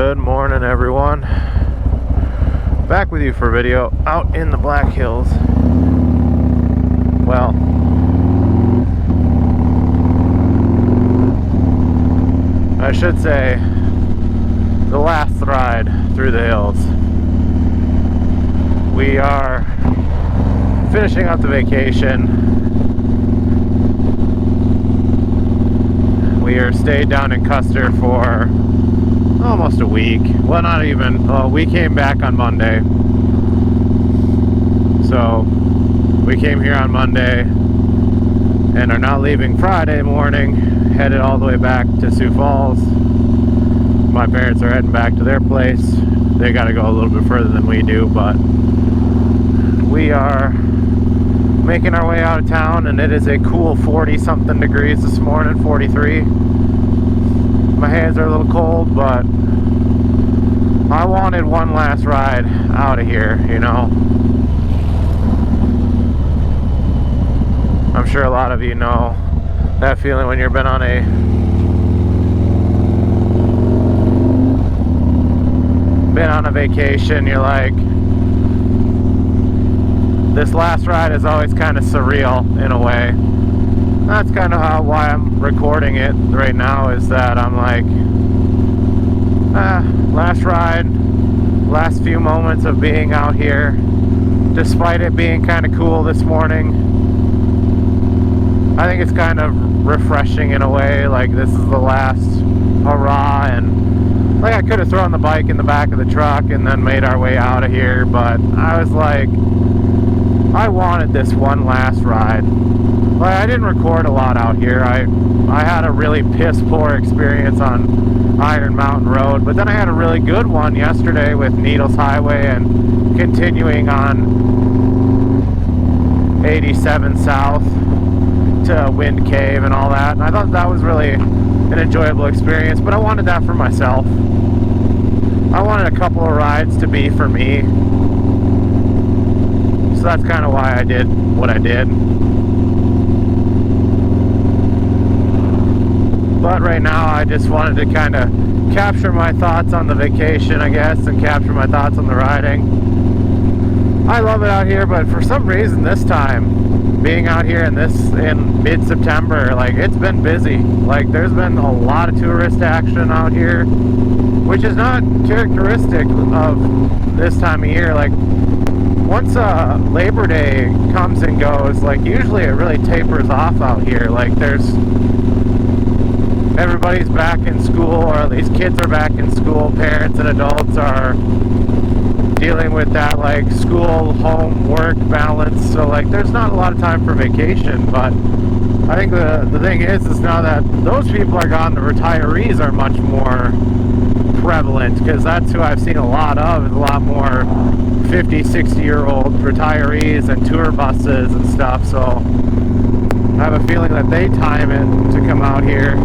Good morning, everyone. Back with you for a video out in the Black Hills. Well, I should say the last ride through the hills. We are finishing up the vacation. We are stayed down in Custer for almost a week. Well, not even. We came back on Monday. So we came here on Monday and are now leaving Friday morning, headed all the way back to Sioux Falls. My parents are heading back to their place. They got to go a little bit further than we do, but we are making our way out of town, and it is a cool 40 something degrees this morning, 43. My hands are a little cold, but I wanted one last ride out of here, you know. I'm sure a lot of you know that feeling when you've been on a vacation. You're like, this last ride is always kind of surreal in a way. That's kind of why I'm recording it right now, is that I'm like, last ride, last few moments of being out here, despite it being kind of cool this morning. I think it's kind of refreshing in a way, like this is the last hurrah, and like I could have thrown the bike in the back of the truck and then made our way out of here, but I was like, I wanted this one last ride. Like, I didn't record a lot out here. I had a really piss poor experience on Iron Mountain Road, but then I had a really good one yesterday with Needles Highway and continuing on 87 South to Wind Cave and all that, and I thought that was really an enjoyable experience, but I wanted that for myself. I wanted a couple of rides to be for me, so that's kind of why I did what I did. But right now I just wanted to kind of capture my thoughts on the vacation, I guess, and capture my thoughts on the riding. I love it out here, but for some reason this time, being out here in mid-September, like, it's been busy. Like, there's been a lot of tourist action out here, which is not characteristic of this time of year. Like, once Labor Day comes and goes, like, usually it really tapers off out here. Like, everybody's back in school, or at least kids are back in school. Parents and adults are dealing with that, like, school home work balance, so like there's not a lot of time for vacation. But I think the thing is now that those people are gone, the retirees are much more prevalent, because that's who I've seen a lot of, is a lot more 50-60-year-old retirees and tour buses and stuff. So I have a feeling that they time it to come out here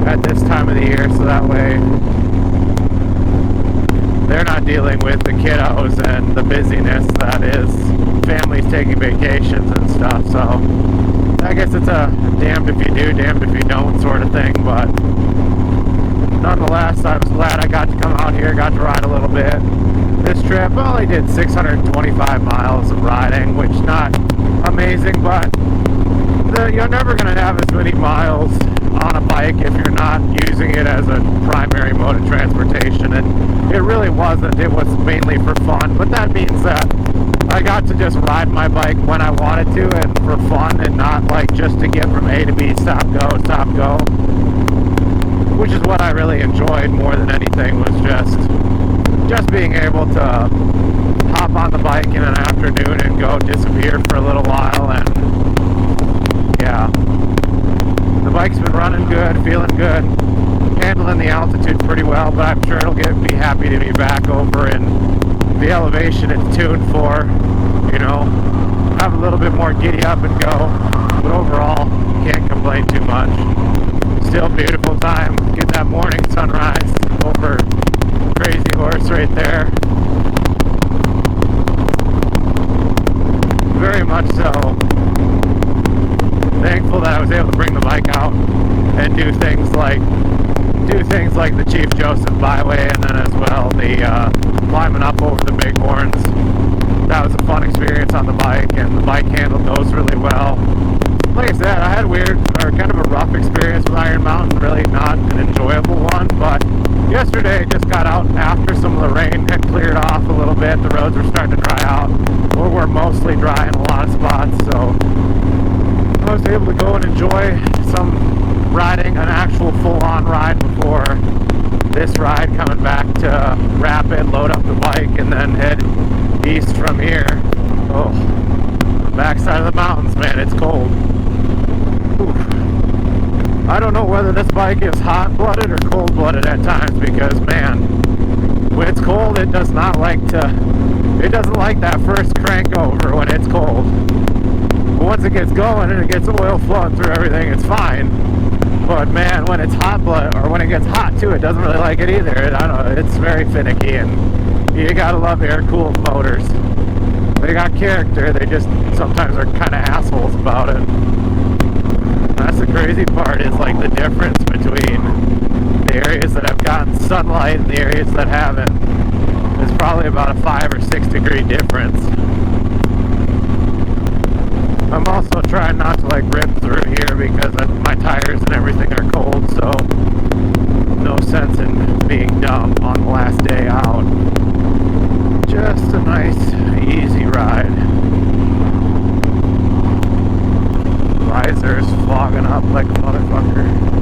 at this time of the year, so that way they're not dealing with the kiddos and the busyness that is families taking vacations and stuff. So I guess it's a damned if you do, damned if you don't sort of thing. But nonetheless, I was glad I got to come out here, got to ride a little bit. This trip, I only did 625 miles of riding, which is not amazing, but you're never going to have as many miles on a bike if you're not using it as a primary mode of transportation, and it really wasn't. It was mainly for fun, but that means that I got to just ride my bike when I wanted to and for fun, and not like just to get from A to B, stop, go, which is what I really enjoyed more than anything, was just being able to hop on the bike in an afternoon and go disappear for a little while. And yeah, the bike's been running good, feeling good, handling the altitude pretty well, but I'm sure it'll be happy to be back over in the elevation it's tuned for, you know, have a little bit more giddy up and go, but overall, can't complain too much. Still beautiful time, get that morning sunrise over Crazy Horse right there. Very much so. Thankful that I was able to bring the bike out and do things like do things like the Chief Joseph Byway, and then as well the climbing up over the Bighorns. That was a fun experience on the bike, and the bike handled those really well. Like I said, I had a weird, or kind of a rough experience with Iron Mountain, really not an enjoyable one, but yesterday I just got out after some of the rain had cleared off a little bit. The roads were starting to dry out, or were mostly dry in a lot of spots, so I was able to go and enjoy some riding, an actual full-on ride before this ride, coming back to Rapid, load up the bike, and then head east from here. Oh, backside of the mountains, man, it's cold. Oof. I don't know whether this bike is hot-blooded or cold-blooded at times, because man, when it's cold, it doesn't like that first crank over when it's cold. But once it gets going and it gets oil flowing through everything, it's fine. But man, when it's hot blood, or when it gets hot too, it doesn't really like it either. I don't know, it's very finicky, and you gotta love air-cooled motors. They got character, they just sometimes are kind of assholes about it. That's the crazy part, is like the difference between the areas that have gotten sunlight and the areas that haven't. It's probably about a 5 or 6 degree difference. I'm also trying not to like rip through here because my tires and everything are cold, so no sense in being dumb on the last day out. Just a nice, easy ride. Visor's fogging up like a motherfucker.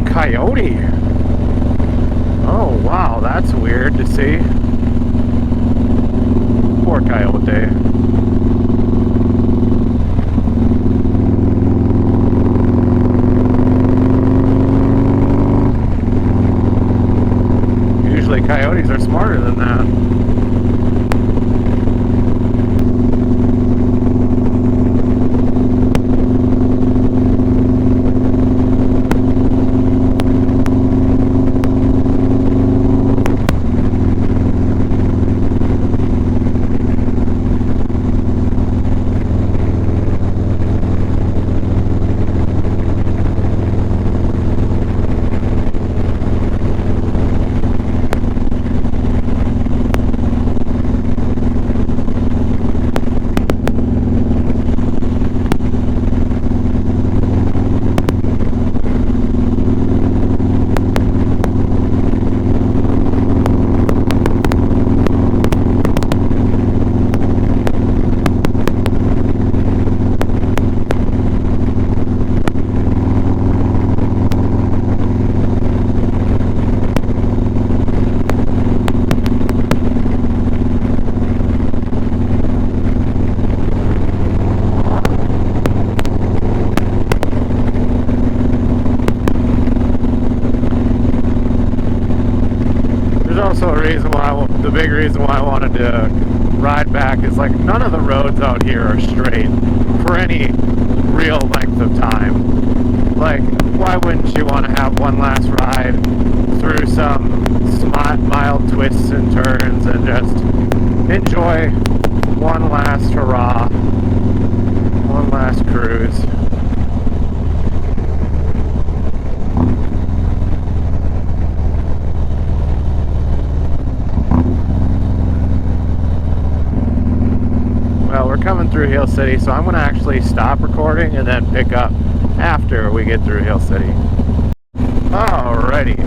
Coyote. Oh wow, that's weird to see. Poor coyote. Usually coyotes are smarter than that. The big reason why I wanted to ride back is like none of the roads out here are straight for any real length of time. Like, why wouldn't you want to have one last ride through some mild twists and turns and just enjoy one last hurrah, one last cruise. Well, we're coming through Hill City, so I'm going to actually stop recording and then pick up after we get through Hill City. Alrighty.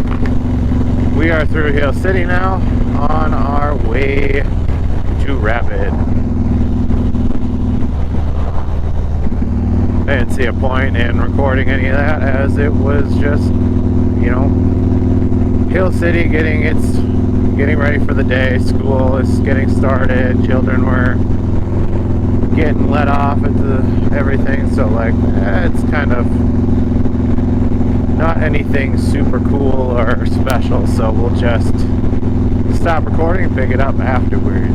We are through Hill City now, on our way to Rapid. I didn't see a point in recording any of that, as it was just, Hill City getting ready for the day. School is getting started. Children were getting let off into everything. So it's kind of not anything super cool or special. So we'll just stop recording and pick it up afterwards.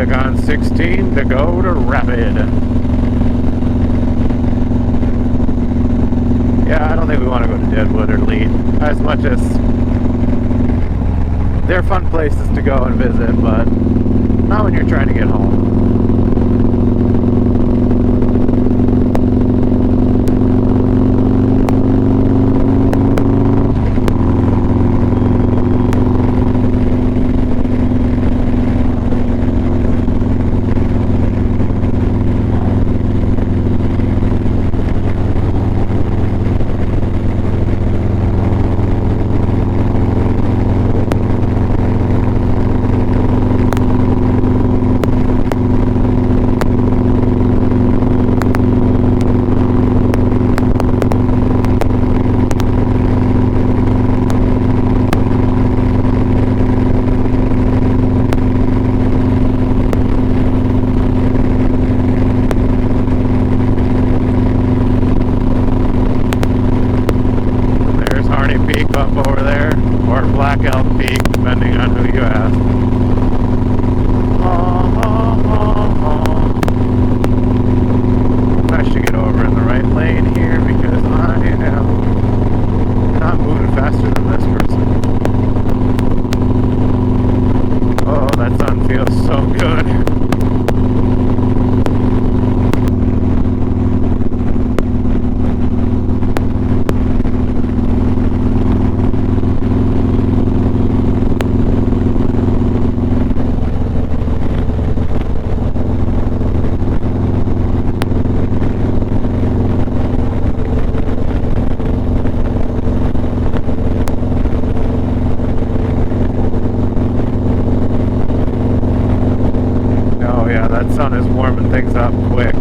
On 16 to go to Rapid. Yeah, I don't think we want to go to Deadwood or Lead, as much as they're fun places to go and visit, but not when you're trying to get home. Up over there, or Black Elk Peak, depending on who you ask. I should get over in the right lane here because I am not moving faster than this person. Oh, that sun feels so good. That sun is warming things up quick.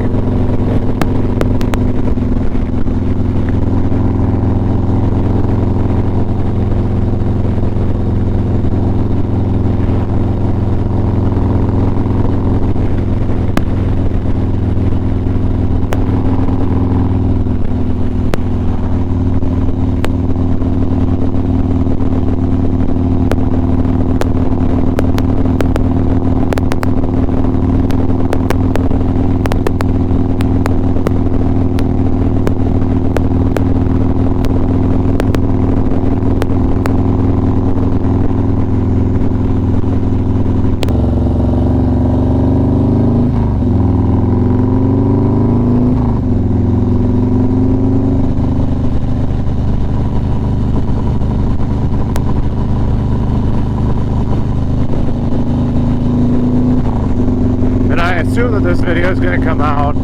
assume that this video is going to come out.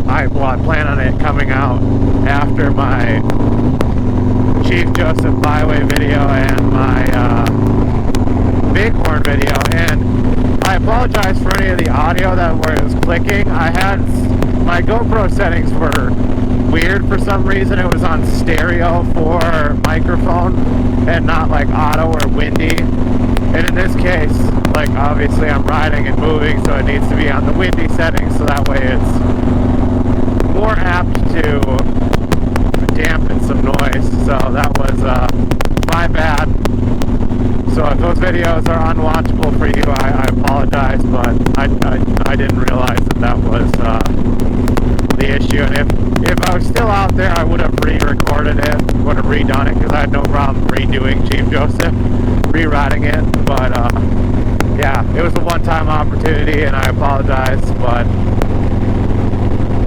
I plan on it coming out after my Chief Joseph Byway video and my Bighorn video, and I apologize for any of the audio that was clicking. I had my GoPro settings were weird for some reason. It was on stereo for microphone and not like auto or windy. And in this case, like obviously I'm riding and moving, so it needs to be on the windy settings, so that way it's more apt to dampen some noise. So that was my bad. So if those videos are unwatchable for you, I apologize, but I didn't realize that was the issue. And if I was still out there, I would have re-recorded it, would have redone it, because I had no problem redoing Chief Joseph, rewriting it. But yeah, it was a one-time opportunity, and I apologize, but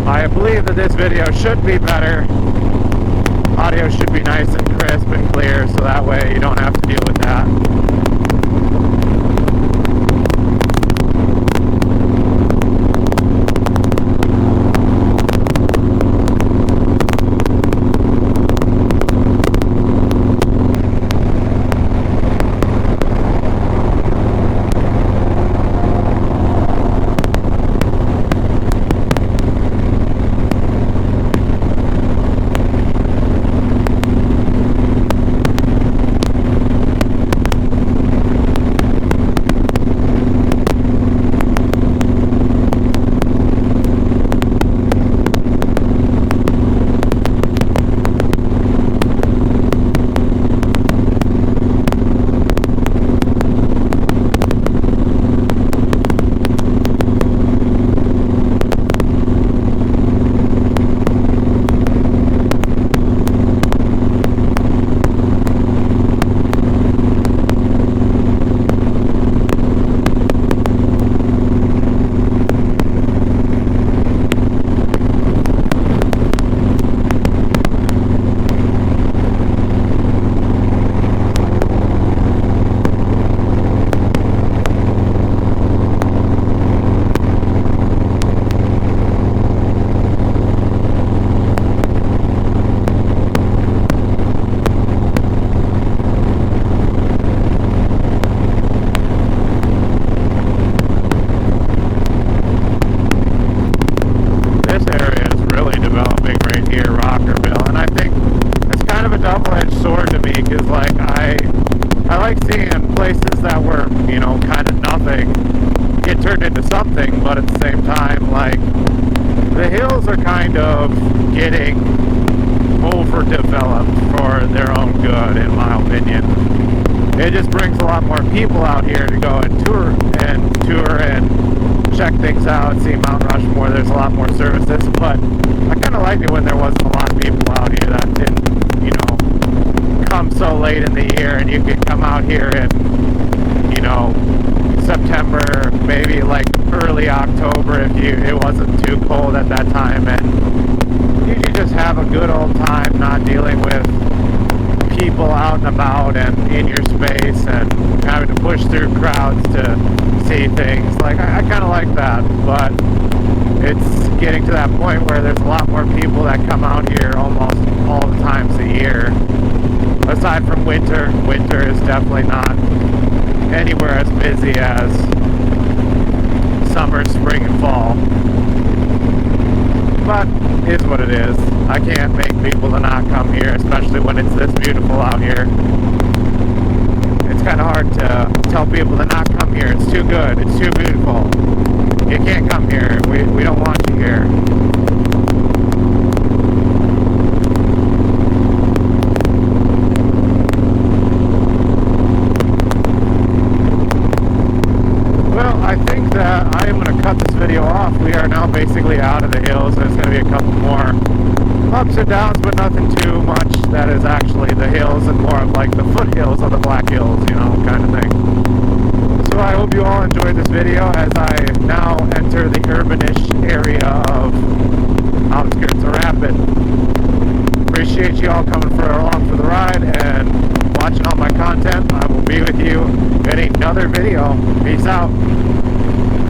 I believe that this video should be better. Audio should be nice and crisp and clear, so that way you don't have to deal with that. But at the same time, like, the hills are kind of getting overdeveloped for their own good, in my opinion. It just brings a lot more people out here to go and tour and check things out, see Mount Rushmore. There's a lot more services, but I kind of liked it when there wasn't a lot of people out here that didn't, you know, come so late in the year, and you could come out here in, you know, September, maybe like early October if it wasn't too cold at that time, and you could just have a good old time not dealing with people out and about and in your space and having to push through crowds to see things. Like, I kind of like that, but it's getting to that point where there's a lot more people that come out here almost all the times a year. Aside from winter is definitely not anywhere as busy as summer, spring, and fall. But it is what it is. I can't make people to not come here, especially when it's this beautiful out here. It's kind of hard to tell people to not come here. It's too good. It's too beautiful. You can't come here. We don't want you here. I think that I am going to cut this video off. We are now basically out of the hills. There's going to be a couple more ups and downs, but nothing too much that is actually the hills, and more of like the foothills of the Black Hills, you know, kind of thing. So I hope you all enjoyed this video as I now enter the urbanish area of outskirts of Rapid. Appreciate you all coming along for the ride and watching all my content. I will be with you in another video. Peace out.